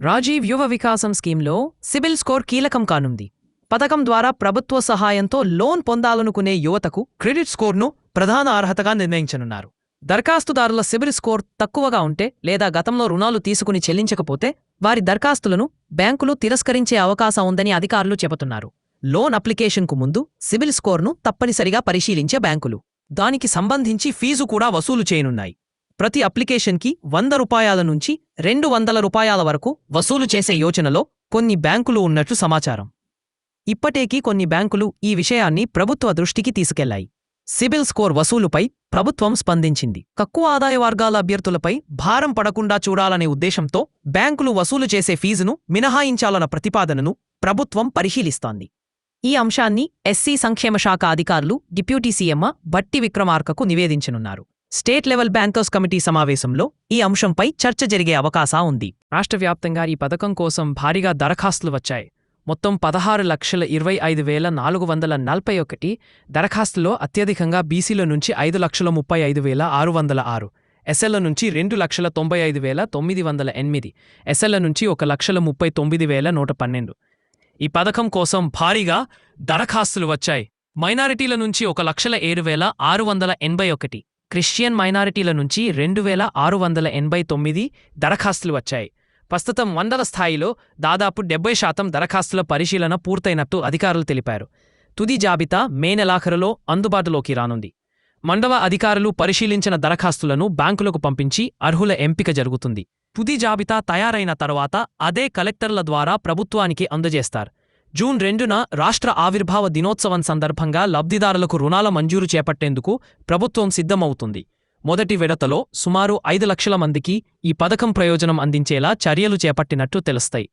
రాజీవ్ యువ వికాసం స్కీమ్లో సిబిల్ స్కోర్ కీలకం కానుంది. పథకం ద్వారా ప్రభుత్వ సహాయంతో లోన్ పొందాలనుకునే యువతకు క్రెడిట్ స్కోర్ను ప్రధాన అర్హతగా నిర్ణయించనున్నారు. దరఖాస్తుదారుల సిబిల్ స్కోర్ తక్కువగా ఉంటే లేదా గతంలో రుణాలు తీసుకుని చెల్లించకపోతే వారి దరఖాస్తులను బ్యాంకులు తిరస్కరించే అవకాశం ఉందని అధికారులు చెబుతున్నారు. లోన్ అప్లికేషన్కు ముందు సిబిల్ స్కోర్ను తప్పనిసరిగా పరిశీలించే బ్యాంకులు దానికి సంబంధించి ఫీజు కూడా వసూలు చేయనున్నాయి. ప్రతి అప్లికేషన్కి ₹100 నుంచి ₹200 వరకు వసూలు చేసే యోచనలో కొన్ని బ్యాంకులు ఉన్నట్లు సమాచారం. ఇప్పటికీ కొన్ని బ్యాంకులు ఈ విషయాన్ని ప్రభుత్వ దృష్టికి తీసుకెళ్లాయి. సిబిల్ స్కోర్ వసూలుపై ప్రభుత్వం స్పందించింది. తక్కువ ఆదాయ వర్గాల అభ్యర్థులపై భారం పడకుండా చూడాలనే ఉద్దేశంతో బ్యాంకులు వసూలు చేసే ఫీజును మినహాయించాలన్న ప్రతిపాదనను ప్రభుత్వం పరిశీలిస్తోంది. ఈ అంశాన్ని ఎస్సీ సంక్షేమ శాఖ అధికారులు డిప్యూటీ సీఎం భట్టి విక్రమార్కకు నివేదించనున్నారు. స్టేట్ లెవెల్ బ్యాంకర్స్ కమిటీ సమావేశంలో ఈ అంశంపై చర్చ జరిగే అవకాశం ఉంది. రాష్ట్ర వ్యాప్తంగా ఈ పథకం కోసం భారీగా దరఖాస్తులు వచ్చాయి. మొత్తం 16,25,441 దరఖాస్తుల్లో అత్యధికంగా బీసీల నుంచి 5,35,606, ఎస్ఎల్ల నుంచి 2,95,908, ఎస్ఎల్ల నుంచి 1,39,112. ఈ పథకం కోసం భారీగా దరఖాస్తులు వచ్చాయి. మైనారిటీల నుంచి 1,07,681, క్రిస్టియన్ మైనారిటీల నుంచి 2,689 దరఖాస్తులు వచ్చాయి. ప్రస్తుతం మండల స్థాయిలో దాదాపు 70% దరఖాస్తుల పరిశీలన పూర్తయినట్టు అధికారులు తెలిపారు. తుది జాబితా మే నెలాఖరులో అందుబాటులోకి రానుంది. మండల అధికారులు పరిశీలించిన దరఖాస్తులను బ్యాంకులకు పంపించి అర్హుల ఎంపిక జరుగుతుంది. తుది జాబితా తయారైన తర్వాత అదే కలెక్టర్ల ద్వారా ప్రభుత్వానికి అందజేస్తారు. జూన్ 2న రాష్ట్ర ఆవిర్భావ దినోత్సవం సందర్భంగా లబ్ధిదారులకు రుణాల మంజూరు చేపట్టేందుకు ప్రభుత్వం సిద్ధమవుతుంది. మొదటి విడతలో సుమారు 5 లక్షల మందికి ఈ పథకం ప్రయోజనం అందించేలా చర్యలు చేపట్టినట్టు తెలుస్తాయి.